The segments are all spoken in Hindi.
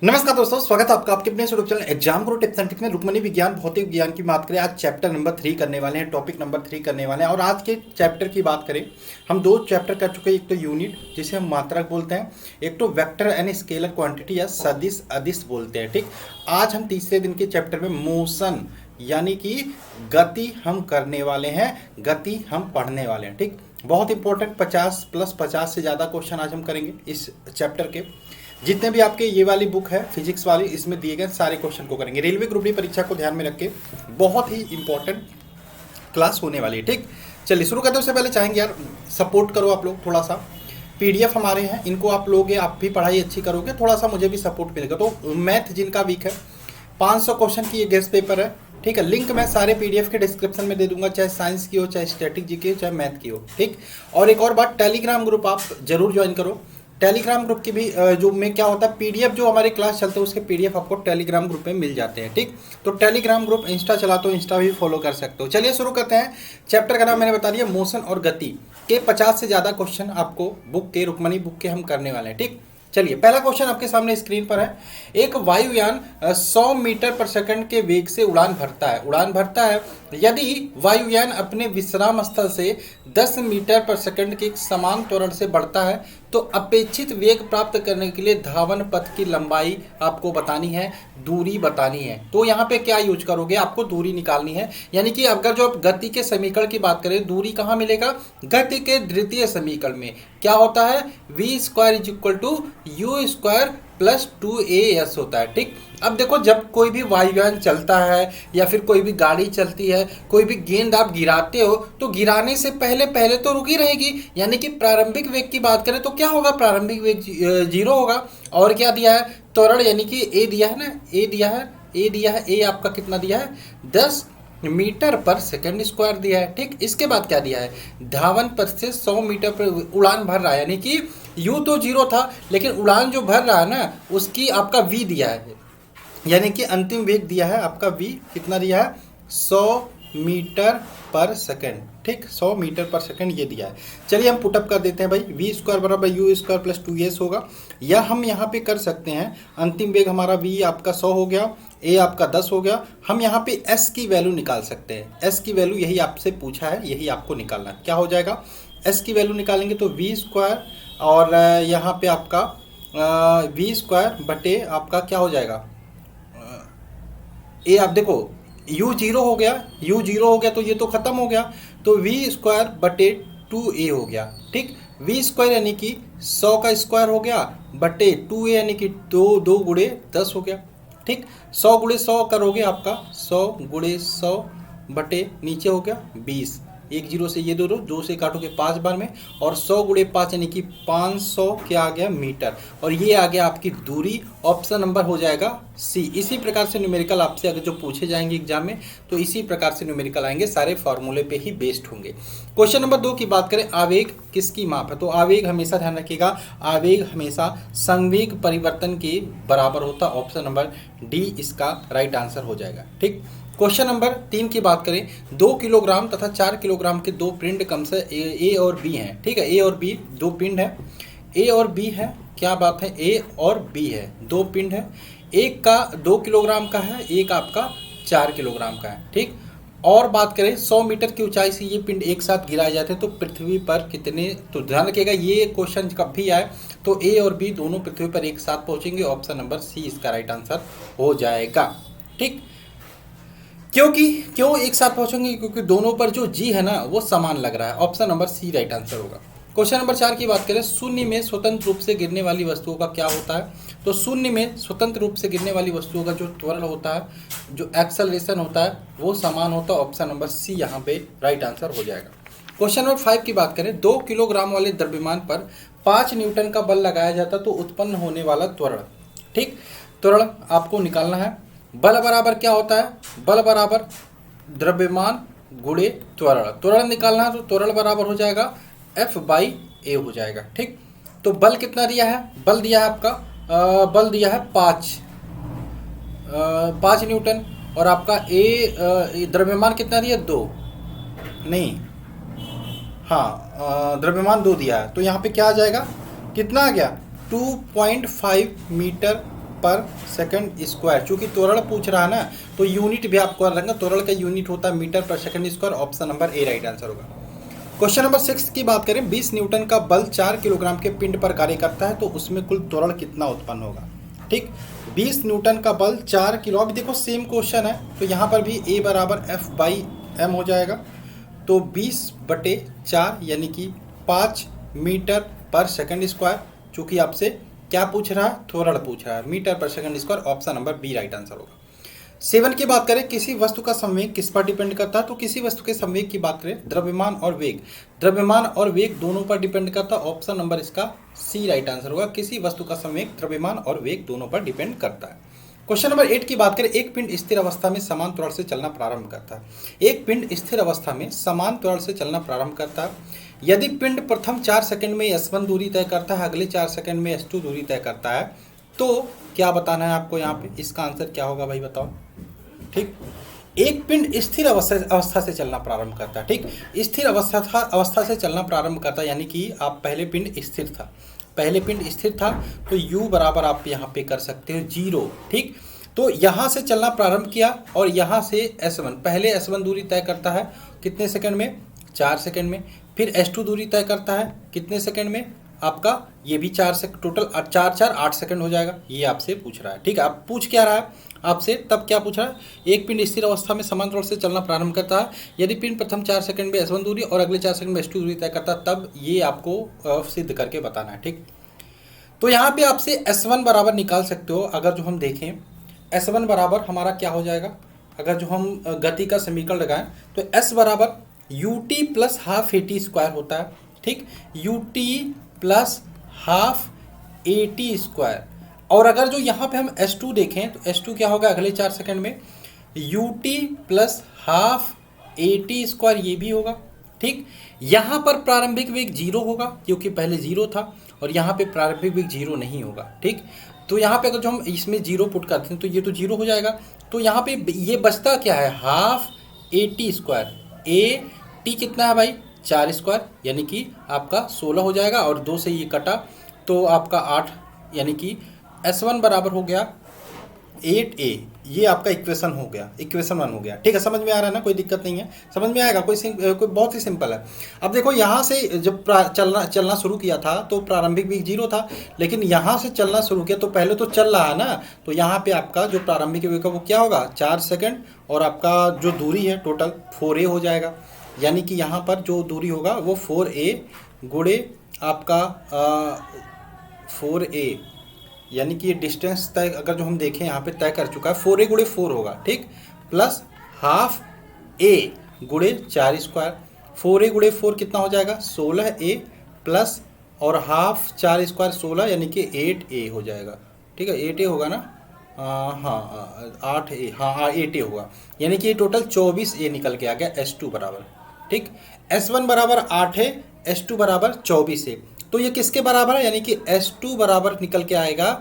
नमस्कार दोस्तों, स्वागत है आपका आपके अपने YouTube channel exam Guru tips and tricks में। रुक्मणी विज्ञान भौतिक विज्ञान की बात करें, आज चैप्टर नंबर 3 करने वाले हैं, टॉपिक नंबर 3 करने वाले हैं। और आज के चैप्टर की बात करें, हम दो चैप्टर कर चुके हैं। एक तो यूनिट जिसे हम मात्रक बोलते हैं, एक तो वेक्टर एंड स्केलर क्वांटिटी या सदिश अदिश बोलते हैं। ठीक, आज हम तीसरे दिन के चैप्टर में मोशन यानी कि गति हम करने वाले हैं, गति हम पढ़ने वाले हैं। ठीक, बहुत इंपॉर्टेंट 50 प्लस 50 से ज़्यादा क्वेश्चन आज हम करेंगे इस चैप्टर के। जितने भी आपके ये वाली बुक है फिजिक्स वाली, इसमें दिए गए सारे क्वेश्चन को करेंगे। रेलवे ग्रुप डी परीक्षा को ध्यान में रख के बहुत ही इंपॉर्टेंट क्लास होने वाली है। ठीक, चलिए शुरू करते हैं। उससे पहले चाहेंगे यार सपोर्ट करो आप लोग थोड़ा सा। पीडीएफ हमारे हैं, इनको आप लोगे, आप भी पढ़ाई अच्छी करोगे, थोड़ा सा मुझे भी सपोर्ट मिलेगा। तो मैथ जिनका वीक है, 500 क्वेश्चन की ये गेस्ट पेपर है। ठीक है, लिंक मैं सारे पीडीएफ के डिस्क्रिप्शन में दे दूंगा, चाहे साइंस की हो, चाहे स्टैटिक जी की हो, चाहे मैथ की हो। ठीक, और एक और बात, टेलीग्राम ग्रुप आप जरूर ज्वाइन करो। टेलीग्राम ग्रुप की भी जो में क्या होता है, पीडीएफ जो हमारे क्लास चलते हैं उसके पीडीएफ आपको टेलीग्राम ग्रुप में मिल जाते हैं। ठीक, तो टेलीग्राम ग्रुप, इंस्टा चलाते हो इंस्टा भी फॉलो कर सकते हो। चलिए शुरू करते हैं। चैप्टर का नाम मैंने बता दिया, मोशन और गति के 50 से ज़्यादा क्वेश्चन आपको बुक के, रुक्मणी बुक के हम करने वाले हैं। ठीक, चलिए पहला क्वेश्चन आपके सामने स्क्रीन पर है। एक वायुयान 100 मीटर पर सेकंड के वेग से उड़ान भरता है। यदि वायुयान अपने विश्राम स्थल से 10 मीटर पर सेकंड के समान त्वरण से बढ़ता है तो अपेक्षित वेग प्राप्त करने के लिए धावन पथ की लंबाई आपको बतानी है, दूरी बतानी है। तो यहाँ पे क्या यूज करोगे, आपको दूरी निकालनी है। यानी कि अगर जो आप गति के समीकरण की बात करें, दूरी कहाँ मिलेगा, गति के द्वितीय समीकरण में क्या होता है, v square is equal to u square plus 2as होता है। ठीक, अब देखो जब कोई भी वायुयान चलता है या फिर कोई भी गाड़ी चलती है, कोई भी गेंद आप गिराते हो तो गिराने से पहले पहले तो रुकी रहेगी। यानी कि प्रारंभिक वेग की बात करें तो क्या होगा, प्रारंभिक वेग 0 होगा। और क्या दिया है, त्वरण यानी कि ए दिया है ना, ए दिया है, ए आपका कितना दिया है, 10 मीटर पर सेकंड स्क्वायर दिया है। ठीक, इसके बाद क्या दिया है, धावन पथ से 100 मीटर पर उड़ान भर रहा है। यानी कि यू तो 0 था लेकिन उड़ान जो भर रहा है ना उसकी आपका v दिया है, यानी कि अंतिम वेग दिया है आपका v कितना दिया है, 100 मीटर पर सेकंड। ठीक, 100 मीटर पर सेकंड ये दिया है। चलिए हम पुटअप कर देते हैं भाई, v स्क्वायर बराबर यू स्क्वायर प्लस 2s होगा। या हम यहाँ पे कर सकते हैं, अंतिम वेग हमारा v आपका 100 हो गया, a आपका 10 हो गया। हम यहाँ पे s की वैल्यू निकाल सकते हैं। s की वैल्यू यही आपसे पूछा है, यही आपको निकालना है। क्या हो जाएगा, s की वैल्यू निकालेंगे तो v स्क्वायर और यहाँ पे आपका v स्क्वायर बटे आपका क्या हो जाएगा, ए आप देखो u 0 हो गया, u 0 हो गया तो ये तो खत्म हो गया, तो v स्क्वायर बटे 2a हो गया। ठीक, v स्क्वायर यानी कि 100 का स्क्वायर हो गया बटे 2a यानी कि 2 गुणे 10 हो गया। ठीक, 100 गुणे 100 करोगे आपका 100 गुणे 100 बटे नीचे हो गया 20, 1 0 से ये दो से काटोगे 5 बार में, और 100 गुणे 5 यानी कि 500 क्या आ गया मीटर, और ये आ गया आपकी दूरी। ऑप्शन नंबर हो जाएगा सी। इसी प्रकार से न्यूमेरिकल आपसे अगर जो पूछे जाएंगे एग्जाम में तो इसी प्रकार से न्यूमेरिकल आएंगे, सारे फॉर्मूले पे ही बेस्ड होंगे। क्वेश्चन नंबर 2 की बात करें, आवेग किसकी माप है, तो आवेग हमेशा ध्यान रखिएगा, आवेग हमेशा संवेग परिवर्तन के बराबर होता। ऑप्शन नंबर डी इसका राइट आंसर हो जाएगा। ठीक, क्वेश्चन नंबर 3 की बात करें, 2 किलोग्राम तथा 4 किलोग्राम के दो पिंड क्रमशः ए और बी हैं। ठीक है, ए और बी दो पिंड है, ए और बी है, क्या बात है, ए और बी है, दो पिंड है। एक का 2 किलोग्राम का है, एक आपका 4 किलोग्राम का है। ठीक, और बात करें 100 मीटर की ऊंचाई से ये पिंड एक साथ गिराए जाते हैं तो पृथ्वी पर कितने, तो ध्यान रखिएगा ये क्वेश्चन कब भी आए तो ए और बी दोनों पृथ्वी पर एक साथ पहुंचेंगे। ऑप्शन नंबर सी इसका राइट आंसर हो जाएगा। ठीक, क्यों एक साथ पहुंचेंगे, क्योंकि दोनों पर जो जी है ना वो समान लग रहा है। Option number C right answer होगा। क्वेश्चन नंबर 4 की बात करें, शून्य में स्वतंत्र रूप से गिरने वाली वस्तुओं का क्या होता है, तो शून्य में स्वतंत्र रूप से गिरने वाली वस्तुओं का जो त्वरण होता है, जो एक्सेलरेशन होता है वो समान होता है। ऑप्शन नंबर सी यहाँ पे राइट आंसर हो जाएगा। क्वेश्चन नंबर 5 की बात करें, 2 किलोग्राम वाले द्रव्यमान पर 5 न्यूटन का बल लगाया जाता तो उत्पन्न होने वाला त्वरण। ठीक, त्वरण आपको निकालना है। बल बराबर क्या होता है, बल बराबर द्रव्यमान गुणे त्वरण, त्वरण निकालना है तो त्वरण बराबर हो जाएगा F बाई ए हो जाएगा। ठीक, तो बल कितना दिया है, बल दिया है आपका बल दिया है 5 न्यूटन, और आपका ए द्रव्यमान कितना दिया, 2 नहीं, हाँ द्रव्यमान 2 दिया है, तो यहाँ पे क्या आ जाएगा, कितना आ गया, 2.5 मीटर पर सेकंड स्क्वायर। चूंकि त्वरण पूछ रहा है ना, तो यूनिट भी आपको रखना, त्वरण का यूनिट होता है metre per second square. Option number A right answer होगा। क्वेश्चन नंबर 6 की बात करें, 20 न्यूटन का बल 4 किलोग्राम के पिंड पर कार्य करता है, तो उसमें कुल त्वरण कितना उत्पन्न होगा। ठीक, 20 न्यूटन का बल 4 किलो। अब देखो सेम क्वेश्चन है, तो यहाँ पर भी A बराबर F/m हो जाएगा। तो 20/4 यानी कि 5 मीटर पर सेकंड स्क्वायर। चूंकि आपसे क्या पूछ रहा है, त्वरण पूछ रहा है, metre per second square. Option number B right answer होगा। 7 की बात करें, किसी वस्तु का संवेग किस पर डिपेंड करता है, तो किसी वस्तु के संवेग की बात करें, द्रव्यमान और वेग, द्रव्यमान और वेग दोनों पर डिपेंड करता है। ऑप्शन नंबर इसका सी राइट आंसर होगा। किसी वस्तु का संवेग द्रव्यमान और वेग दोनों पर डिपेंड करता है। क्वेश्चन नंबर 8 की बात करें, एक पिंड स्थिर अवस्था में समान त्वरण से चलना प्रारंभ करता है। एक पिंड स्थिर अवस्था में समान त्वरण से चलना प्रारंभ करता है यदि पिंड प्रथम 4 सेकंड में S1 दूरी तय करता है, अगले 4 सेकंड में S2 दूरी तय करता है, तो क्या बताना है आपको यहाँ पे, इसका आंसर क्या होगा भाई बताओ। ठीक, एक पिंड स्थिर अवस्था से चलना प्रारंभ करता है। ठीक, स्थिर अवस्था से चलना प्रारंभ करता है, यानी कि आप पहले पिंड स्थिर था, पहले पिंड स्थिर था, तो u बराबर आप यहाँ पे कर सकते हो 0। ठीक, तो यहाँ से चलना प्रारंभ किया और यहाँ से S1, पहले S1 दूरी तय करता है कितने सेकंड में, 4 सेकंड में। फिर S2 दूरी तय करता है कितने सेकंड में, आपका ये भी 4 से, टोटल 4 8 सेकंड हो जाएगा। ये आपसे पूछ रहा है। ठीक है, आप पूछ क्या रहा है आपसे, तब क्या पूछ रहा है, एक पिंड स्थिर अवस्था में समान त्वरण से चलना प्रारंभ करता है यदि पिंड प्रथम 4 सेकंड में S1 दूरी और अगले 4 सेकंड में S2 दूरी तय करता है, तब ये आपको सिद्ध करके बताना है। ठीक, तो यहाँ पे आपसे S1 बराबर निकाल सकते हो। अगर जो हम देखें S1 बराबर हमारा क्या हो जाएगा, अगर जो हम गति का समीकरण लगाएं तो S बराबर ut plus half AT square होता है। ठीक, ut plus half AT square. और अगर जो यहाँ पे हम S2 देखें तो S2 क्या होगा अगले 4 सेकंड में, ut plus half AT square, ये भी होगा। ठीक, यहाँ पर प्रारंभिक वेग 0 होगा क्योंकि पहले 0 था, और यहाँ पे प्रारंभिक वेग 0 नहीं होगा। ठीक, तो यहाँ पे अगर जो हम इसमें 0 पुट करते हैं तो ये तो 0 हो जाएगा। तो यहाँ पे ये बचता क्या है, हाफ AT स्क्वायर। AT कितना है भाई, 4 स्क्वायर, यानी कि आपका 16 हो जाएगा, और 2 से ये कटा तो आपका 8, यानी कि S1 बराबर हो गया 8A। ये आपका इक्वेशन हो गया, इक्वेशन 1 हो गया। ठीक है, समझ में आ रहा है ना, कोई दिक्कत नहीं है, समझ में आएगा, कोई बहुत ही सिंपल है। अब देखो यहाँ से जब चलना शुरू किया था तो प्रारंभिक वेग 0 था, लेकिन यहाँ से चलना शुरू किया तो पहले तो चल रहा है ना, तो यहाँ पे आपका जो प्रारंभिक वेग है वो क्या होगा, 4 सेकंड, और आपका जो दूरी है टोटल 4A हो जाएगा। यानी कि यहाँ पर जो दूरी होगा वो 4A गुणे आपका 4A, यानी कि ये डिस्टेंस तय अगर जो हम देखें यहाँ पे तय कर चुका है, 4A गुणे 4 होगा। ठीक, प्लस हाफ A गुणे 4 स्क्वायर, 4A गुणे 4 कितना हो जाएगा, 16A प्लस और हाफ 4 स्क्वायर 16, यानी कि 8A हो जाएगा। ठीक है, 8A होगा ना, हाँ 8A, हाँ 8A होगा, यानी कि ये टोटल 24A निकल के आ गया S2 बराबर। ठीक, S1 बराबर 8 है, S2 बराबर 24 है, तो ये किसके बराबर है, यानी कि S2 बराबर निकल के आएगा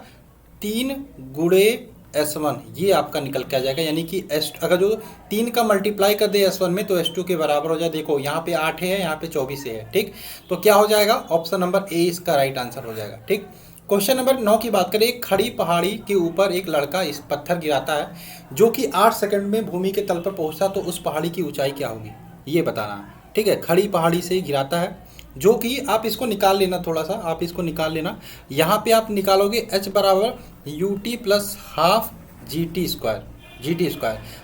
3 गुणे S1, ये आपका निकल के आ जाएगा। यानी कि अगर जो 3 का मल्टीप्लाई कर दे S1 में तो S2 के बराबर हो जाए। देखो यहाँ पे 8 है, यहाँ पे 24 है। ठीक, तो क्या हो जाएगा, ऑप्शन नंबर ए इसका राइट आंसर हो जाएगा। ठीक, क्वेश्चन नंबर 9 की बात करें, एक खड़ी पहाड़ी के ऊपर एक लड़का इस पत्थर गिराता है जो कि 8 सेकंड में भूमि के तल पर पहुंचता, तो उस पहाड़ी की ऊंचाई क्या होगी, ये बताना है। ठीक है, खड़ी पहाड़ी से गिराता है, जो कि आप इसको निकाल लेना, थोड़ा सा आप इसको निकाल लेना। यहाँ पे आप निकालोगे h बराबर ut plus half GT square.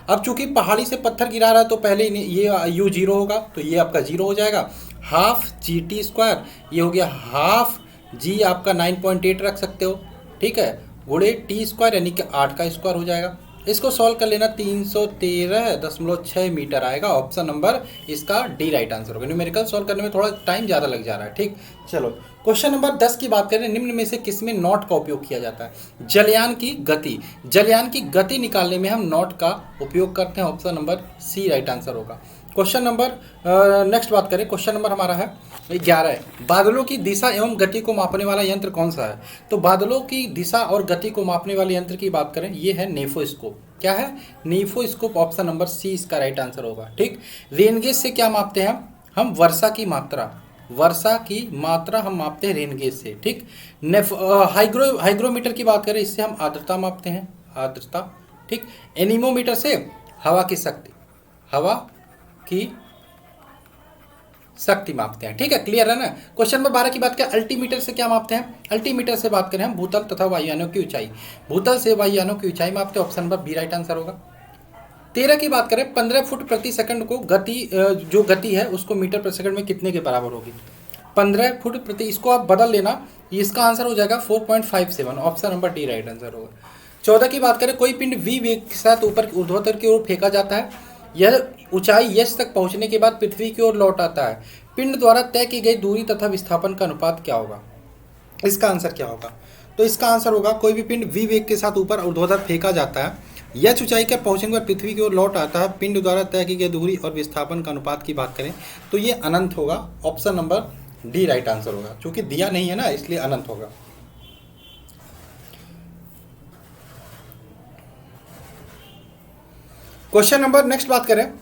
अब चूंकि पहाड़ी से पत्थर गिरा रहा है तो पहले ये u 0 होगा, तो ये आपका 0 हो जाएगा। हाफ GT स्क्वायर, ये हो गया हाफ g आपका 9.8 रख सकते हो। ठीक है, गुणे t स्क्वायर, यानी कि 8 का स्क्वायर हो जाएगा। इसको सॉल्व कर लेना, 313.6 मीटर आएगा। ऑप्शन नंबर इसका डी राइट आंसर होगा। न्यूमेरिकल सॉल्व करने में थोड़ा टाइम ज़्यादा लग जा रहा है। ठीक, चलो क्वेश्चन नंबर 10 की बात करें, निम्न में से किस में नॉट का उपयोग किया जाता है। जलयान की गति निकालने में हम नॉट का उपयोग करते हैं। Option number C right answer होगा। क्वेश्चन नंबर नेक्स्ट बात करें, क्वेश्चन नंबर हमारा है 11, बादलों की दिशा एवं गति को मापने वाला यंत्र कौन सा है। तो बादलों की दिशा और गति को मापने वाले यंत्र की बात करें, ये है नेफोस्कोप। क्या है, नेफोस्कोप। ऑप्शन नंबर सी इसका राइट आंसर होगा। ठीक, रेन गेज से क्या मापते हैं हम वर्षा की मात्रा। वर्षा की मात्रा हम मापते हैं रेन गेज से, ठीक। हाइग्रोमीटर की बात करें, इससे हम आर्द्रता मापते हैं, आर्द्रता, ठीक। एनीमोमीटर से हवा की शक्ति, हवा की शक्ति मापते हैं, ठीक है, क्लियर है ना। क्वेश्चन नंबर 12 की बात करें, अल्टीमीटर से क्या मापते हैं, अल्टीमीटर से बात करें हम भूतल तथा वायुयानों की ऊंचाई, भूतल से वायुयानों की ऊंचाई मापते हैं, option number B right answer होगा। 13 की बात करें, 15 फुट प्रति सेकंड को गति, जो गति है उसको मीटर प्रति सेकंड में कितने के बराबर होगी, 15 फुट प्रति, इसको आप बदल लेना, इसका आंसर हो जाएगा 4.57, option number D right answer होगा। 14 की बात करें, कोई पिंड v वेग के साथ ऊपर ऊर्ध्वाधर की ओर फेंका जाता है, यह ऊंचाई यश तक पहुंचने के बाद पृथ्वी की ओर लौट आता है, पिंड द्वारा तय की गई दूरी तथा विस्थापन का अनुपात क्या होगा, इसका आंसर क्या होगा। तो इसका आंसर होगा, कोई भी पिंड v वेग के साथ ऊपर ऊर्ध्वाधर फेंका जाता है, यह ऊंचाई के पहुंचने के बाद पृथ्वी की ओर लौट आता है, पिंड द्वारा तय की गई दूरी और विस्थापन का अनुपात की बात करें तो ये अनंत होगा, option number D right answer होगा, क्योंकि दिया नहीं है ना इसलिए अनंत होगा। क्वेश्चन नंबर नेक्स्ट बात करें,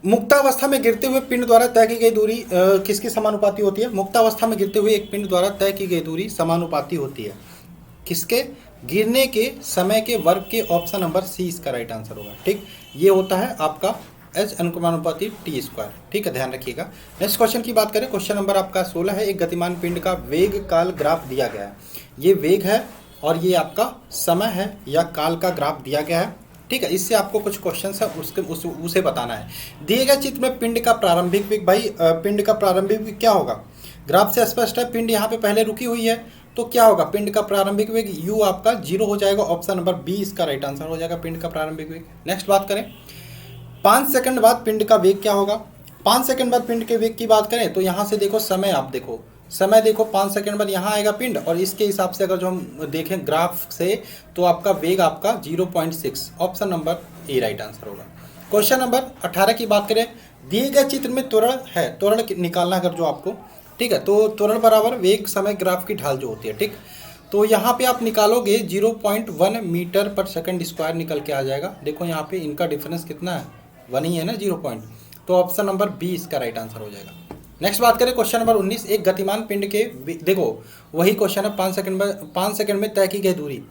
मुक्तावस्था में गिरते हुए पिंड द्वारा तय की गई दूरी किसकी समानुपाती होती है, मुक्तावस्था में गिरते हुए एक पिंड द्वारा तय की गई दूरी समानुपाती होती है, किसके, गिरने के समय के वर्ग के, ऑप्शन नंबर सी इसका राइट आंसर होगा, ठीक। ये होता है आपका एच अनुक्रमानुपाती टी स्क्वायर, ठीक है, ध्यान रखिएगा। नेक्स्ट क्वेश्चन की बात करें, क्वेश्चन नंबर आपका 16 है, एक गतिमान पिंड का वेग काल ग्राफ दिया गया है, ये वेग है और ये आपका समय है या काल का ग्राफ दिया गया है, ठीक है। इससे आपको कुछ क्वेश्चन है उसे बताना है। दिए गए चित्र में पिंड का प्रारंभिक वेग, भाई पिंड का प्रारंभिक वेग क्या होगा, ग्राफ से स्पष्ट है, पिंड यहाँ पे पहले रुकी हुई है तो क्या होगा, पिंड का प्रारंभिक वेग u आपका 0 हो जाएगा, ऑप्शन नंबर बी इसका राइट आंसर हो जाएगा, पिंड का प्रारंभिक वेग। नेक्स्ट बात करें, 5 सेकंड बाद पिंड का वेग क्या होगा, 5 सेकंड बाद पिंड के वेग की बात करें तो यहाँ से देखो समय, आप देखो समय देखो, 5 सेकंड बाद यहाँ आएगा पिंड और इसके हिसाब से अगर जो हम देखें ग्राफ से तो आपका वेग आपका 0.6, option number A right answer होगा। क्वेश्चन नंबर 18 की बात करें, दिए गए चित्र में त्वरण है, त्वरण निकालना अगर जो आपको, ठीक है, तो त्वरण बराबर वेग समय ग्राफ की ढाल जो होती है, ठीक। तो यहाँ पे आप निकालोगे 0.1 मीटर पर सेकंड स्क्वायर निकल के आ जाएगा, देखो यहाँ पे इनका डिफरेंस कितना है, 1 ही है ना, 0 पॉइंट, तो ऑप्शन नंबर बी इसका राइट आंसर हो जाएगा। नेक्स्ट बात करें क्वेश्चन नंबर 19, एक गतिमान पिंड के, देखो वही क्वेश्चन है, 5 सेकंड में तय की गई दूरी,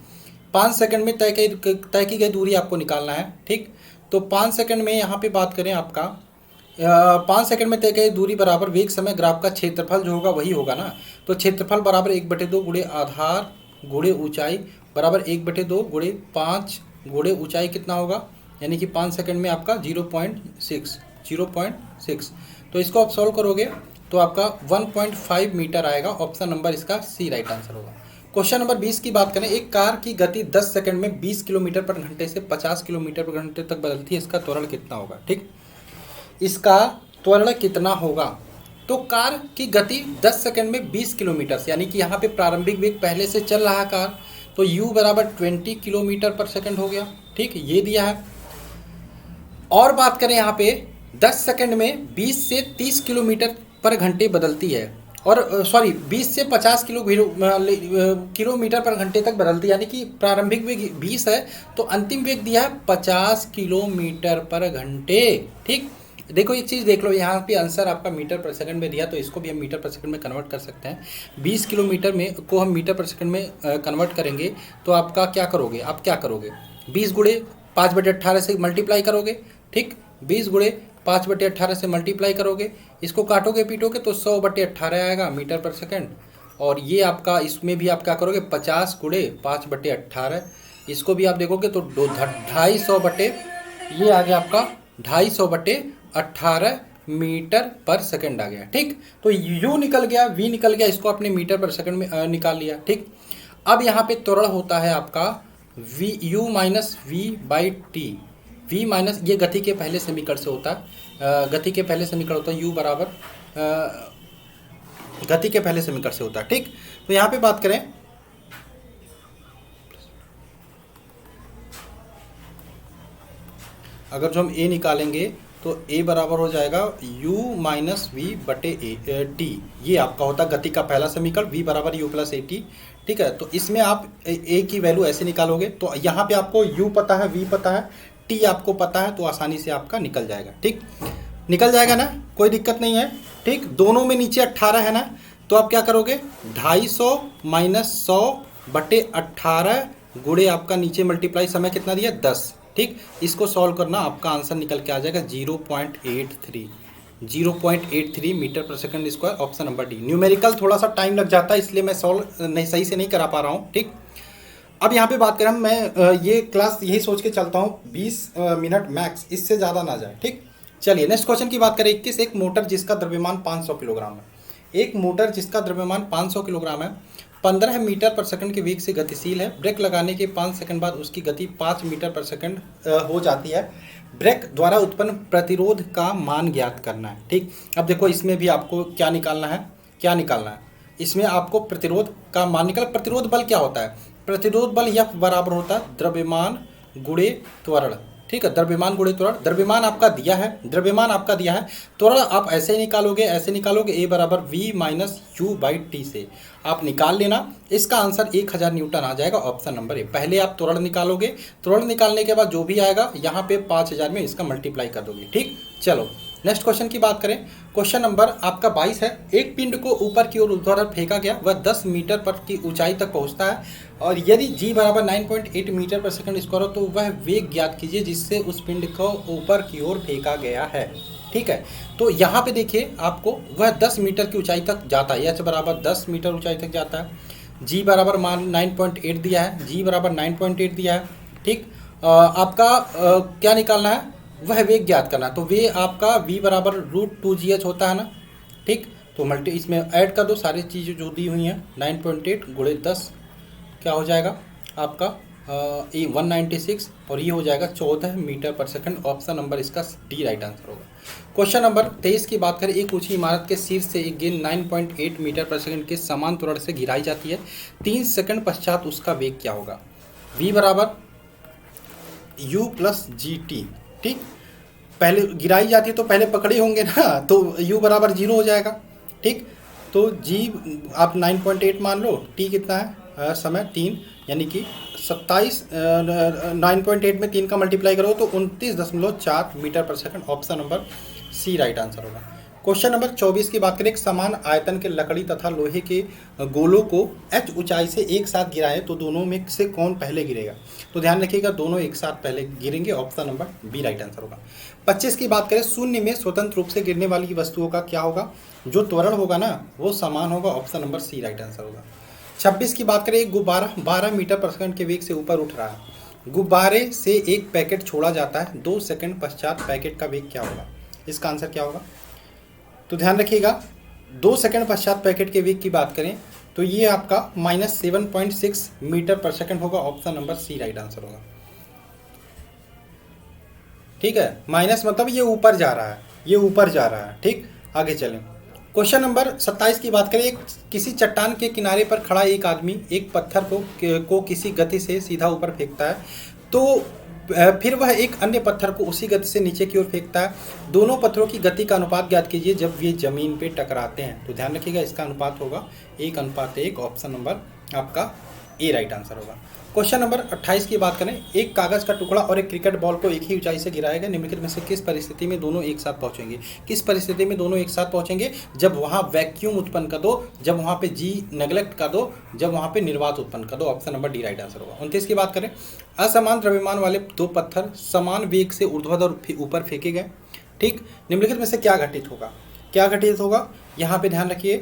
5 सेकंड में तय की गई दूरी आपको निकालना है, ठीक। तो 5 सेकंड में यहाँ पे बात करें आपका 5 सेकंड में तय की दूरी बराबर वेग समय ग्राफ का क्षेत्रफल जो होगा वही होगा ना, तो क्षेत्रफल बराबर 1/2 गुणे आधार गुणे ऊंचाई बराबर 1/2 गुणे 5 गुणे ऊंचाई कितना होगा, यानी कि 5 सेकंड में आपका 0.6, तो इसको आप सॉल्व करोगे तो आपका 1.5 मीटर आएगा, ऑप्शन नंबर इसका सी राइट आंसर होगा। क्वेश्चन नंबर 20 की बात करें, एक कार की गति 10 सेकंड में 20 किलोमीटर पर घंटे से 50 किलोमीटर पर घंटे तक बदलती है, इसका त्वरण कितना होगा, ठीक, इसका त्वरण कितना होगा। तो कार की गति 10 सेकंड में 20 किलोमीटर से, यानी कि यहाँ पे प्रारंभिक वेग पहले से चल रहा है कार, तो u बराबर 20 किलोमीटर पर सेकंड हो गया, ठीक, ये दिया है। और बात करें यहाँ पे 10 सेकंड में 20 से 30 किलोमीटर पर घंटे बदलती है, और सॉरी 20 से 50 किलोमीटर पर घंटे तक बदलती है, यानी कि प्रारंभिक वेग 20 है तो अंतिम वेग दिया है 50 किलोमीटर पर घंटे, ठीक। देखो एक चीज़ देख लो, यहाँ पे आंसर आपका मीटर पर सेकंड में दिया, तो इसको भी हम मीटर पर सेकंड में कन्वर्ट कर सकते हैं। 20 किलोमीटर में को हम मीटर पर सेकंड में कन्वर्ट करेंगे तो आपका क्या करोगे, आप क्या करोगे, 20 गुणे 5/18 से मल्टीप्लाई करोगे, ठीक, 20 गुणे 5/18 से मल्टीप्लाई करोगे, इसको काटोगे पीटोगे तो 100/18 आएगा मीटर पर सेकंड, और ये आपका इसमें भी आप क्या करोगे 50 गुणे 5/18, इसको भी आप देखोगे तो 250 ये आ गया आपका 250/18 मीटर पर सेकंड आ गया, ठीक। तो u निकल गया, v निकल गया, इसको आपने मीटर पर सेकंड में निकाल लिया, ठीक। अब यहाँ पे त्वरण होता है आपका u minus v by t, v minus, ये गति के पहले समीकरण से होता है, गति के पहले समीकरण होता है u बराबर गति के पहले समीकरण से होता है, ठीक। तो यहाँ पे बात करें अगर जो हम a निकालेंगे तो a बराबर हो जाएगा u माइनस वी बटे ए टी, ये आपका होता है गति का पहला समीकरण, v बराबर u प्लस ए टी, ठीक है। तो इसमें आप a की वैल्यू ऐसे निकालोगे, तो यहाँ पे आपको u पता है, v पता है, t आपको पता है, तो आसानी से आपका निकल जाएगा, ठीक। निकल जाएगा ना, कोई दिक्कत नहीं है। ठीक, दोनों में नीचे 18 है ना, तो आप क्या करोगे 250 माइनस 100 बटे 18 गुणे आपका नीचे मल्टीप्लाई समय कितना दिया 10। ठीक, इसको सॉल्व करना, आपका आंसर निकल के आ जाएगा 0.83 metre per second square, option number D. Numerical थोड़ा सा टाइम लग जाता है, इसलिए मैं सॉल्व नहीं सही से नहीं करा पा रहा हूँ। ठीक, अब यहाँ पे बात करें, मैं ये क्लास यही सोच के चलता हूँ 20 मिनट मैक्स, इससे ज़्यादा ना जाए। ठीक, चलिए नेक्स्ट क्वेश्चन की बात करें। 21 एक मोटर जिसका द्रव्यमान 500 किलोग्राम है, एक मोटर जिसका द्रव्यमान 500 किलोग्राम है, 15 मीटर पर सेकंड के वेग से गतिशील है। ब्रेक लगाने के 5 सेकंड बाद उसकी गति 5 मीटर पर सेकंड हो जाती है। ब्रेक द्वारा उत्पन्न प्रतिरोध का मान ज्ञात करना है। ठीक, अब देखो इसमें भी आपको क्या निकालना है, इसमें आपको प्रतिरोध का मान निकाल। प्रतिरोध बल क्या होता है, प्रतिरोध बल F बराबर होता है द्रव्यमान गुणे त्वरण। ठीक है, द्रव्यमान गुणे त्वरण। द्रव्यमान आपका दिया है, त्वरण आप ऐसे निकालोगे, A बराबर V minus U by T से आप निकाल लेना। इसका आंसर 1000 न्यूटन आ जाएगा, ऑप्शन नंबर ए। पहले आप त्वरण निकालोगे, त्वरण निकालने के बाद जो भी आएगा यहाँ पे 5000 में इसका मल्टीप्लाई कर दोगे। ठीक, चलो नेक्स्ट क्वेश्चन की बात करें। क्वेश्चन नंबर आपका 22 है। एक पिंड को ऊपर की ओर ऊर्ध्वाधर फेंका गया, वह 10 मीटर पर की ऊंचाई तक पहुंचता है, और यदि g बराबर 9.8 मीटर पर सेकंड स्क्वायर हो तो वह वेग ज्ञात कीजिए जिससे उस पिंड को ऊपर की ओर फेंका गया है। ठीक है, तो यहाँ पे देखिए आपको वह 10 मीटर की ऊंचाई तक जाता है, h बराबर 10 मीटर ऊंचाई तक जाता है, g बराबर मान 9.8 दिया है, दिया है। ठीक, आपका क्या निकालना है, वह वेग ज्ञात करना। तो वे आपका v बराबर √2gh होता है ना। ठीक, तो मल्टी इसमें ऐड कर दो सारी चीज़ें जो दी हुई हैं, 9.8 गुणे 10 क्या हो जाएगा आपका 196, और ये हो जाएगा 14 metre per second, option number इसका डी राइट आंसर होगा। क्वेश्चन नंबर 23 की बात करें। एक ऊंची इमारत के शीर्ष से एक गेंद 9.8 मीटर पर सेकंड के समान त्वरण से गिराई जाती है, 3 सेकंड पश्चात उसका वेग क्या होगा। v बराबर u प्लस जी टी। ठीक, पहले गिराई जाती है तो पहले पकड़े होंगे ना, तो u बराबर 0 हो जाएगा। ठीक, तो g आप 9.8 मान लो, t कितना है समय 3, यानी कि 27 9.8 में 3 का मल्टीप्लाई करो तो 29.4 metre per second, option number C right answer होगा। क्वेश्चन नंबर 24 की बात करें। एक समान आयतन के लकड़ी तथा लोहे के गोलों को h ऊंचाई से एक साथ गिराए तो दोनों में से कौन पहले गिरेगा। तो ध्यान रखिएगा दोनों एक साथ पहले गिरेंगे, option number B right answer होगा। 25 की बात करें। शून्य में स्वतंत्र रूप से गिरने वाली वस्तुओं का क्या होगा, जो त्वरण होगा ना वो समान होगा, option number C right answer होगा। 26 की बात करें। एक गुब्बारा 12 मीटर पर सेकंड के वेग से ऊपर उठ रहा है, गुब्बारे से एक पैकेट छोड़ा जाता है, 2 सेकंड पश्चात पैकेट का वेग क्या होगा। इसका आंसर क्या होगा, तो ध्यान रखिएगा 2 सेकंड पश्चात पैकेट के वेग की बात करें तो ये आपका -7.6 मीटर पर सेकंड होगा, option number C right answer होगा। ठीक है, माइनस मतलब ये ऊपर जा रहा है, ठीक, आगे चलें। क्वेश्चन नंबर 27 की बात करें। किसी चट्टान के किनारे पर खड़ा एक आदमी एक पत्थर को किसी गति से सीधा ऊपर फेंकता है, तो फिर वह एक अन्य पत्थर को उसी गति से नीचे की ओर फेंकता है। दोनों पत्थरों की गति का अनुपात ज्ञात कीजिए जब वे जमीन पे टकराते हैं। तो ध्यान रखिएगा इसका अनुपात होगा 1:1, ऑप्शन नंबर आपका ए राइट आंसर होगा। क्वेश्चन नंबर 28 की बात करें। एक कागज का टुकड़ा और एक क्रिकेट बॉल को एक ही ऊंचाई से गिराया गया, निम्नलिखित में से किस परिस्थिति में दोनों एक साथ पहुंचेंगे। किस परिस्थिति में दोनों एक साथ पहुंचेंगे, जब वहां वैक्यूम उत्पन्न कर दो, जब वहां पे जी नेग्लेक्ट कर दो, जब वहां पे निर्वात उत्पन्न कर दो, option number D right answer होगा। 29 की बात करें। असमान द्रव्यमान वाले 2 पत्थर समान वेग से ऊर्ध्वाधर ऊपर फेंके गए, ठीक, निम्नलिखित में से क्या घटित होगा, यहाँ पे ध्यान रखिए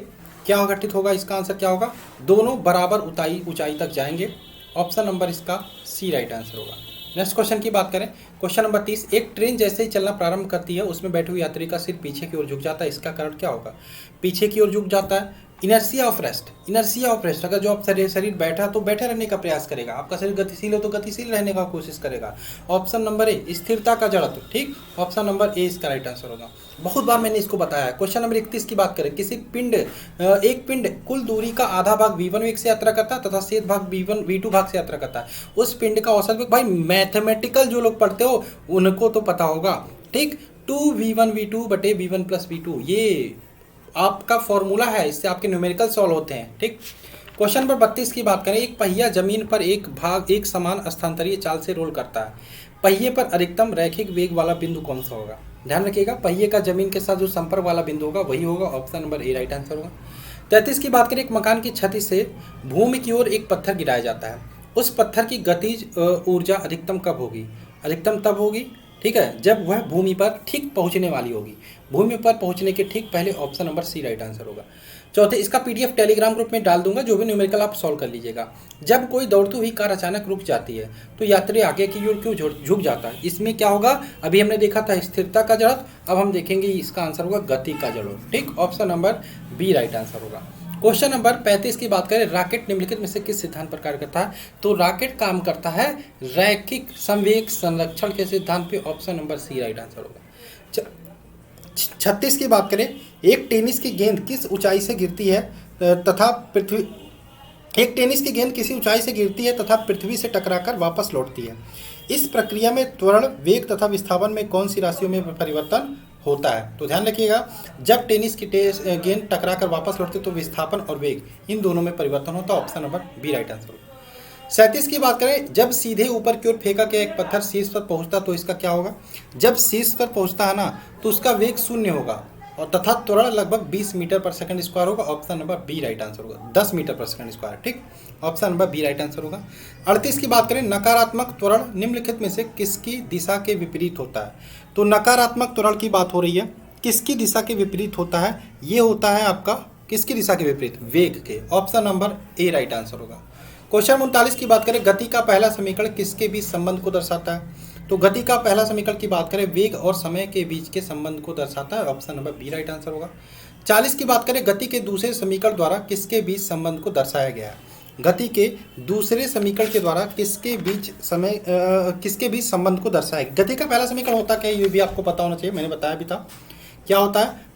क्या घटित होगा, इसका आंसर क्या होगा, दोनों बराबर ऊंचाई तक जाएंगे, ऑप्शन नंबर इसका सी राइट आंसर होगा। नेक्स्ट क्वेश्चन की बात करें। Question number 30। एक ट्रेन जैसे ही चलना प्रारंभ करती है उसमें बैठे हुए यात्री का सिर पीछे की ओर झुक जाता है, इसका कारण क्या होगा। पीछे की ओर झुक जाता है, इनर्शिया ऑफ रेस्ट। अगर जो आप शरीर बैठा तो बैठे रहने का प्रयास करेगा, आपका शरीर गतिशील हो तो गतिशील रहने का कोशिश करेगा, ऑप्शन नंबर ए स्थिरता का जड़त्व, ठीक, ऑप्शन नंबर ए इसका राइट आंसर होगा। बहुत बार मैंने इसको बताया है। क्वेश्चन नंबर 31 की बात करें। एक पिंड कुल दूरी का आधा भाग v1 वेग से यात्रा करता है तथा शेष भाग v2 भाग से यात्रा करता है, उस पिंड का औसत वेग, भाई मैथमेटिकल जो लोग पढ़ते हो उनको तो पता होगा, ठीक, 2v1v2 बटे v1 प्लस v2, ये आपका फॉर्मूला है, इससे आपके न्यूमेरिकल सॉल्व होते हैं, ठीक। क्वेश्चन नंबर 32 की बात करें। एक पहिया जमीन पर एक समान स्थानांतरीय चाल से रोल करता है, पहिए पर अधिकतम रैखिक वेग वाला बिंदु कौन सा होगा। ध्यान रखिएगा, पहिए का जमीन के साथ जो संपर्क वाला बिंदु होगा वही होगा, option number A right answer होगा। 33 की बात करें, एक मकान की छत से भूमि की ओर एक पत्थर गिराया जाता है, उस पत्थर की गतिज ऊर्जा अधिकतम कब होगी? अधिकतम तब होगी, ठीक है, जब वह भूमि पर ठीक पहुंचने वाली होगी, भूमि पर पहुंचने के ठीक पहले, option number C right answer होगा। चौथे, इसका पीडीएफ टेलीग्राम ग्रुप में डाल दूंगा, जो भी न्यूमेरिकल आप सॉल्व कर लीजिएगा। जब कोई दौड़ती हुई कार अचानक रुक जाती है तो यात्री आगे की ओर क्यों झुक जाता है? इसमें क्या होगा? अभी हमने देखा था स्थिरता का जड़त्व, अब हम देखेंगे इसका आंसर होगा गति का जड़त्व, ठीक, option number B right answer होगा। क्वेश्चन नंबर 35 की बात करें, रॉकेट निम्नलिखित में से किस सिद्धांत पर कार्य करता है? तो रॉकेट काम करता है रैखिक संवेग संरक्षण के सिद्धांत पे, option number C right answer होगा। 36 की बात करें, एक टेनिस की गेंद किस ऊंचाई से गिरती है तथा पृथ्वी एक टेनिस की गेंद किसी ऊंचाई से गिरती है तथा पृथ्वी से टकराकर वापस लौटती है। इस प्रक्रिया में त्वरण, वेग तथा विस्थापन में कौन सी राशियों में परिवर्तन होता है? तो ध्यान रखिएगा, जब टेनिस की गेंद टकराकर वापस लौटती है तो विस्थापन और वेग इन दोनों में परिवर्तन होता है, option number B right answer होगा। 37 की बात करें, जब सीधे ऊपर की ओर फेंका गया एक पत्थर शीर्ष पर पहुंचता तो इसका क्या होगा? जब शीर्ष पर पहुंचता है ना तो उसका वेग 0 होगा और तथा त्वरण लगभग 20 मीटर पर सेकंड स्क्वायर होगा, option number B right answer होगा। 10 मीटर पर सेकंड स्क्वायर, ठीक, option number B right answer होगा। 38 की बात करें, नकारात्मक त्वरण निम्नलिखित में से किसकी दिशा के विपरीत होता है? तो नकारात्मक त्वरण की बात हो रही है, किसकी दिशा के विपरीत होता है? ये होता है आपका किसकी दिशा के विपरीत? वेग के, option number A right answer होगा। क्वेश्चन 39 की बात करें, गति का पहला समीकरण किसके बीच संबंध को दर्शाता है? तो गति का पहला समीकरण की बात करें, वेग और समय के बीच के संबंध को दर्शाता है, option number B right answer होगा। 40 की बात करें, गति के दूसरे समीकरण द्वारा किसके बीच संबंध को दर्शाया गया है? गति के दूसरे समीकरण के द्वारा किसके बीच संबंध को दर्शाया गया? गति का पहला समीकरण होता क्या है, ये भी आपको पता होना चाहिए, मैंने बताया भी था। क्या होता है?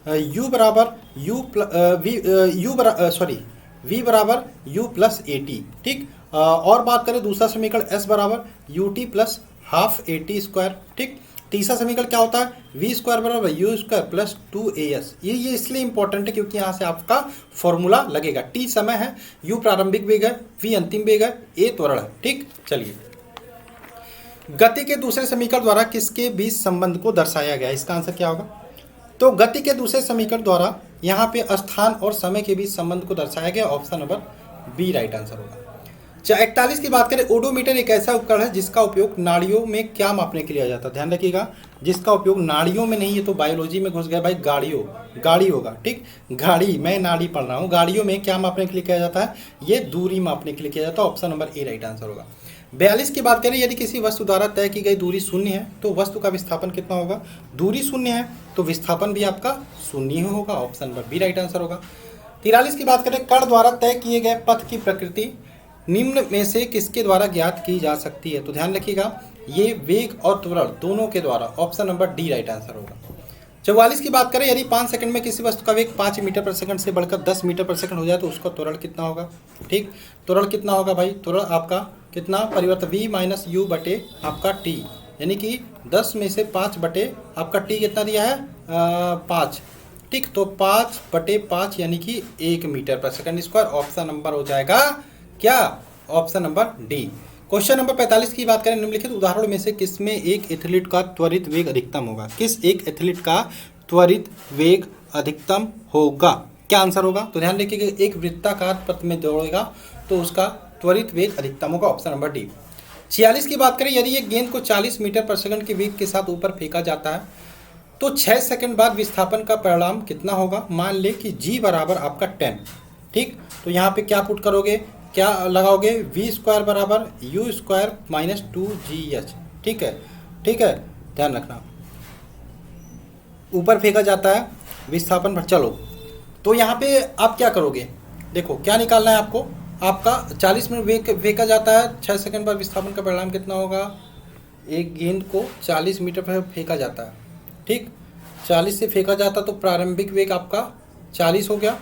v बराबर u प्लस ए टी, ठीक। और बात करें दूसरा समीकरण, s बराबर U T plus half A T square, ठीक। तीसरा समीकरण क्या होता है? v स्क्वायर बराबर यू स्क्वायर प्लस 2as। ये इसलिए इंपॉर्टेंट है क्योंकि यहाँ से आपका फॉर्मूला लगेगा। t समय है, u प्रारंभिक वेग है, v अंतिम वेग है, a त्वरण है, ठीक। चलिए, गति के दूसरे समीकरण द्वारा किसके बीच संबंध को दर्शाया गया? इसका आंसर क्या होगा? तो गति के दूसरे समीकरण द्वारा यहाँ पे स्थान और समय के बीच संबंध को दर्शाया गया, option number B right answer होगा। 41 की बात करें, ओडोमीटर एक ऐसा उपकरण है जिसका उपयोग नाड़ियों में क्या मापने के लिए किया जाता है? ध्यान रखिएगा, जिसका उपयोग नाड़ियों में नहीं है तो बायोलॉजी में घुस गया भाई, गाड़ी होगा, ठीक। गाड़ी, मैं नाड़ी पढ़ रहा हूँ। गाड़ियों में क्या मापने के लिए किया जाता है? ये दूरी मापने के लिए किया जाता है, option number A right answer होगा। 42 की बात करें, यदि किसी वस्तु द्वारा तय की गई दूरी 0 है तो वस्तु का विस्थापन कितना होगा? दूरी 0 है तो विस्थापन भी आपका 0 होगा, option number B right answer होगा। 43 की बात करें, कण द्वारा तय किए गए पथ की प्रकृति निम्न में से किसके द्वारा ज्ञात की जा सकती है? तो ध्यान रखिएगा, ये वेग और त्वरण दोनों के द्वारा, option number D right answer होगा। 44 की बात करें, यदि 5 सेकंड में किसी वस्तु का वेग 5 मीटर पर सेकंड से बढ़कर 10 मीटर पर सेकंड हो जाए तो उसका त्वरण कितना होगा? ठीक, त्वरण कितना होगा भाई? त्वरण आपका कितना परिवर्तन, v माइनस यू बटे आपका t, यानी कि 10 में से 5 बटे आपका t कितना दिया है? 5, ठीक। तो 5 बटे 5 यानी कि 1 metre per second square, option number हो जाएगा क्या? Option number D. Question number 45 की बात करें, निम्नलिखित उदाहरणों में से किसमें एक एथलीट का त्वरित वेग अधिकतम होगा? किस एक एथलीट का त्वरित वेग अधिकतम होगा? क्या आंसर होगा? तो ध्यान रखिएगा, एक वृत्ताकार पथ में दौड़ेगा तो उसका त्वरित वेग अधिकतम होगा, ऑप्शन नंबर डी। 46 की बात करें, यदि एक गेंद को 40 मीटर पर सेकंड के वेग के साथ ऊपर फेंका जाता है तो 6 सेकंड बाद विस्थापन का परिणाम कितना होगा? मान ले कि g बराबर आपका 10, ठीक। तो यहाँ पे क्या पुट करोगे, क्या लगाओगे? v स्क्वायर बराबर यू स्क्वायर माइनस 2gh, ठीक है, ठीक है, ध्यान रखना। ऊपर फेंका जाता है, विस्थापन पर, चलो तो यहाँ पे आप क्या करोगे? देखो क्या निकालना है आपको, आपका 40 मिनट फेंका जाता है, 6 सेकंड बाद विस्थापन का परिणाम कितना होगा? एक गेंद को 40 मीटर पर फेंका जाता है, ठीक। 40 से फेंका जाता तो प्रारंभिक वेग आपका 40 हो गया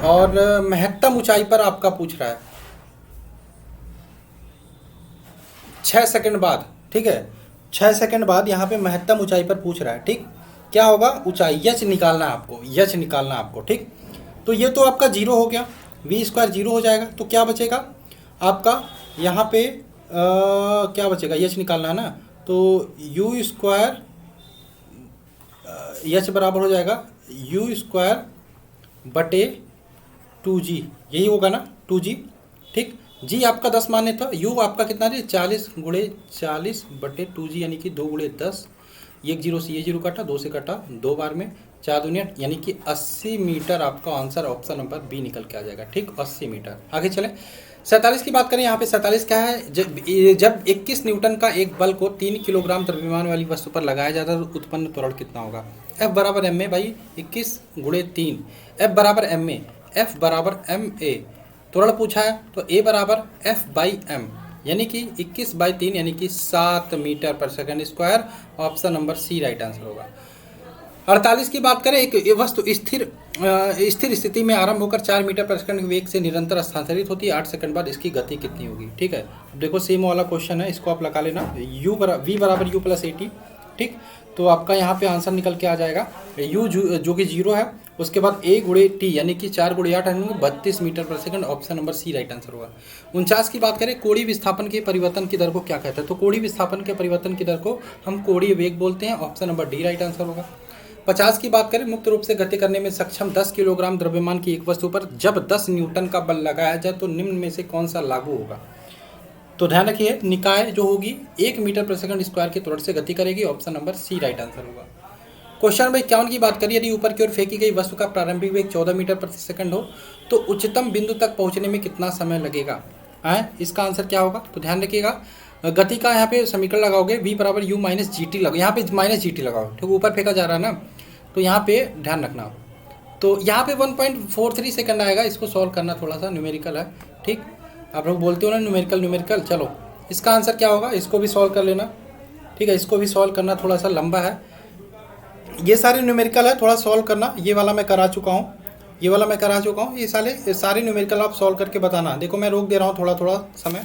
और महत्तम ऊंचाई पर आपका पूछ रहा है 6 सेकंड बाद, ठीक है। 6 सेकंड बाद यहाँ पे महत्तम ऊंचाई पर पूछ रहा है, ठीक। क्या होगा? ऊंचाई यच निकालना है आपको, यच निकालना है आपको, ठीक। तो ये तो आपका 0 हो गया, v स्क्वायर 0 हो जाएगा, तो क्या बचेगा आपका यहाँ पे? क्या बचेगा? यच निकालना है ना, तो यू स्क्वायर एच बराबर हो जाएगा यू स्क्वायर बटे 2g, यही होगा ना 2g। ठीक, जी आपका 10 मान्य था, यू आपका कितना है 40 गुणे 40 बटे 2g यानी कि 2 गुणे 10, एक जीरो से ये जीरो काटा, 2 से काटा 2 बार में 4 दुनिया यानी कि 80 मीटर आपका आंसर ऑप्शन नंबर बी निकल के आ जाएगा। ठीक, 80 मीटर। आगे चलें, 47 की बात करें। यहाँ पे 47 क्या है, जब 21 न्यूटन का एक बल को 3 किलोग्राम द्रव्यमान वाली वस्तु पर लगाया जाता है तो उत्पन्न त्वरण कितना होगा। F बराबर एम ए भाई, 21 गुणे 3, F बराबर एम ए, F बराबर एम ए, त्वरण पूछा है तो A बराबर F बाई एम यानी कि 21/3 यानी कि 7 metre per second square. Option number C right answer होगा। 48 की बात करें, एक वस्तु स्थिर स्थिति में आरंभ होकर 4 मीटर पर सेकंड के वेग से निरंतर स्थानांतरित होती है, 8 सेकंड बाद इसकी गति कितनी होगी। ठीक है, देखो सेम वाला क्वेश्चन है, इसको आप लगा लेना, वी बराबर यू प्लस 80। ठीक, तो आपका यहाँ पे आंसर निकल के आ जाएगा यू जो कि 0 है, उसके बाद ए गुणे टी यानी कि 4 गुणे 8 यानी 32 metre per second. Option number C right answer होगा। 49 की बात करें, कोणीय विस्थापन के परिवर्तन की दर को क्या कहते हैं, तो कोणीय विस्थापन के परिवर्तन की दर को हम कोणीय वेग बोलते हैं। Option number D right answer होगा। 50 की बात करें, मुक्त रूप से गति करने में सक्षम 10 किलोग्राम द्रव्यमान की एक वस्तु पर जब 10 न्यूटन का बल लगाया जाए तो निम्न में से कौन सा लागू होगा। तो ध्यान रखिए, निकाय जो होगी 1 मीटर पर सेकंड स्क्वायर के त्वरण से गति करेगी। Option number C right answer होगा। क्वेश्चन नंबर 51 की बात करिए, यदि ऊपर की ओर फेंकी गई वस्तु का प्रारंभिक वेग 14 मीटर प्रति सेकंड हो तो उच्चतम बिंदु तक पहुंचने में कितना समय लगेगा। इसका आंसर क्या होगा, तो ध्यान रखिएगा, गति का यहाँ पे समीकरण लगाओगे, v बराबर u माइनस जी टी लगाओ, यहाँ पे माइनस जी टी लगाओ। ठीक, ऊपर फेंका जा रहा है ना, तो यहाँ पे ध्यान रखना। तो यहाँ पे 1.43 सेकंड आएगा। इसको सॉल्व करना थोड़ा सा न्यूमेरिकल है। ठीक, आप लोग बोलते हो ना न्यूमेरिकल, चलो इसका आंसर क्या होगा, इसको भी सॉल्व कर लेना। ठीक है, इसको भी सॉल्व करना थोड़ा सा लंबा है, ये सारे न्यूमेरिकल है, थोड़ा सॉल्व करना। ये वाला मैं करा चुका हूँ, ये सारे न्यूमेरिकल आप सॉल्व करके बताना। देखो मैं रोक दे रहा हूँ थोड़ा थोड़ा समय,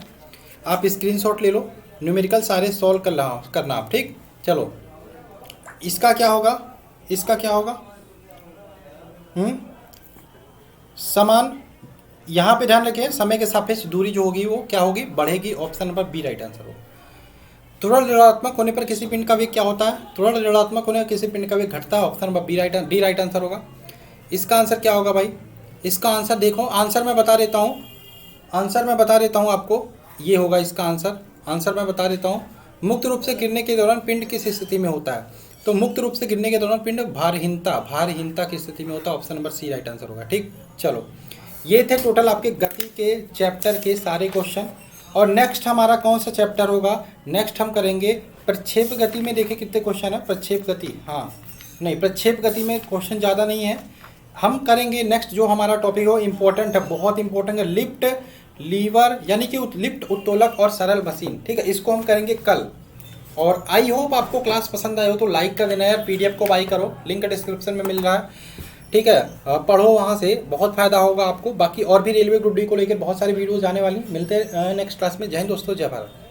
आप स्क्रीनशॉट ले लो, न्यूमेरिकल सारे सॉल्व करना आप। ठीक, चलो इसका क्या होगा, समान, यहाँ पे ध्यान रखें, समय के सापेक्ष दूरी जो होगी वो क्या होगी, बढ़ेगी। Option number B right answer होगा। त्वरण ऋणात्मक होने पर किसी पिंड का वेग क्या होता है, त्वरण ऋणात्मक होने पर किसी पिंड का वेग घटता है। Option number D right answer होगा। इसका आंसर क्या होगा भाई, इसका आंसर देखो, आंसर मैं बता देता हूँ आपको, ये होगा इसका आंसर मैं बता देता हूँ। मुक्त रूप से गिरने के दौरान पिंड किस स्थिति में होता है, तो मुक्त रूप से गिरने के दौरान पिंड भारहीनता की स्थिति में होता है। Option number C right answer होगा। ठीक, चलो ये थे टोटल आपके गति के चैप्टर के सारे क्वेश्चन। और नेक्स्ट हमारा कौन सा चैप्टर होगा, नेक्स्ट हम करेंगे प्रक्षेप गति में। देखिए कितने क्वेश्चन है प्रक्षेप गति, प्रक्षेप गति में क्वेश्चन ज़्यादा नहीं है। हम करेंगे नेक्स्ट जो हमारा टॉपिक हो, इम्पोर्टेंट है, बहुत इंपॉर्टेंट है, लिफ्ट, लीवर यानी कि लिफ्ट, उत्तोलक और सरल मशीन। ठीक है, इसको हम करेंगे कल। और आई होप आपको क्लास पसंद आए हो तो लाइक कर देना यार, PDF को बाई करो, लिंक डिस्क्रिप्शन में मिल रहा है। ठीक है, पढ़ो, वहाँ से बहुत फायदा होगा आपको। बाकी और भी रेलवे ग्रुप डी को लेकर बहुत सारी वीडियोज आने वाली, मिलते हैं नेक्स्ट क्लास में। जय हिंद दोस्तों, जय भारत।